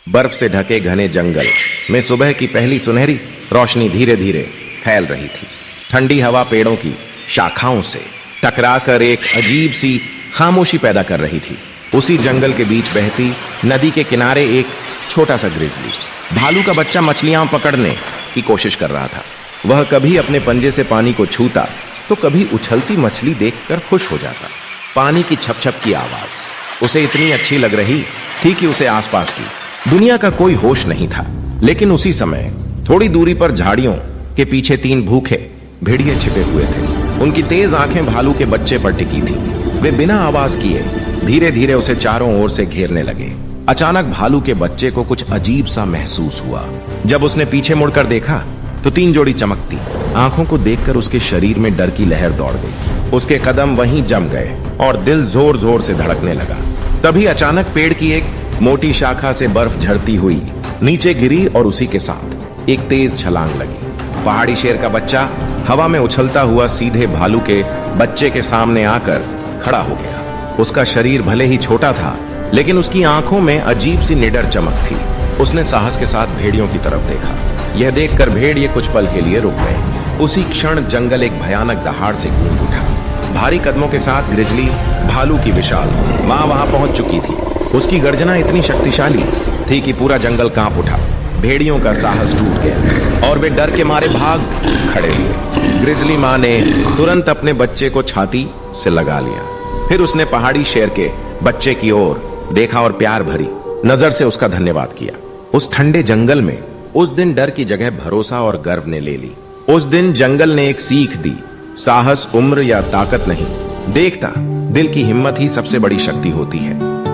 बर्फ से ढके घने जंगल में सुबह की पहली सुनहरी रोशनी धीरे धीरे फैल रही थी। ठंडी हवा पेड़ों की शाखाओं से टकराकर एक अजीब सी खामोशी पैदा कर रही थी। उसी जंगल के बीच बहती नदी के किनारे एक छोटा सा ग्रिजली भालू का बच्चा मछलियां पकड़ने की कोशिश कर रहा था। वह कभी अपने पंजे से पानी को छूता तो कभी उछलती मछली देखकर खुश हो जाता। पानी की छप छप की आवाज उसे इतनी अच्छी लग रही थी कि उसे आसपास की दुनिया का कोई होश नहीं था। लेकिन उसी समय थोड़ी दूरी पर झाड़ियों के पीछे 3 भूखे भेड़िए छिपे हुए थे। उनकी तेज आंखें भालू के बच्चे पर टिकी थी। वे बिना आवाज किए धीरे धीरे उसे चारों ओर से घेरने लगे। अचानक भालू के बच्चे को कुछ अजीब सा महसूस हुआ। जब उसने पीछे मुड़कर देखा तो 3 जोड़ी चमकती आंखों को देखकर उसके शरीर में डर की लहर दौड़ गई। उसके कदम वहीं जम गए और दिल जोर जोर से धड़कने लगा। तभी अचानक पेड़ की एक मोटी शाखा से बर्फ झड़ती हुई नीचे गिरी और उसी के साथ एक तेज छलांग लगी। पहाड़ी शेर का बच्चा हवा में उछलता हुआ सीधे भालू के बच्चे के सामने आकर खड़ा हो गया। उसका शरीर भले ही छोटा था, लेकिन उसकी आंखों में अजीब सी निडर चमक थी। उसने साहस के साथ भेड़ियों की तरफ देखा। यह देखकर भेड़िए कुछ पल के लिए रुक गए। उसी क्षण जंगल एक भयानक दहाड़ से गूंज उठा। भारी कदमों के साथ ग्रिजली भालू की विशाल मां वहां पहुंच चुकी थी। उसकी गर्जना इतनी शक्तिशाली थी कि पूरा जंगल कांप उठा। भेड़ियों का साहस टूट गया और वे डर के मारे भाग खड़े हुए। ग्रिजली मां ने तुरंत अपने बच्चे को छाती से लगा लिया। फिर उसने पहाड़ी शेर के बच्चे की ओर देखा और प्यार भरी नजर से उसका धन्यवाद किया। उस ठंडे जंगल में उस दिन डर की जगह भरोसा और गर्व ने ले ली। उस दिन जंगल ने एक सीख दी, साहस उम्र या ताकत नहीं देखता, दिल की हिम्मत ही सबसे बड़ी शक्ति होती है।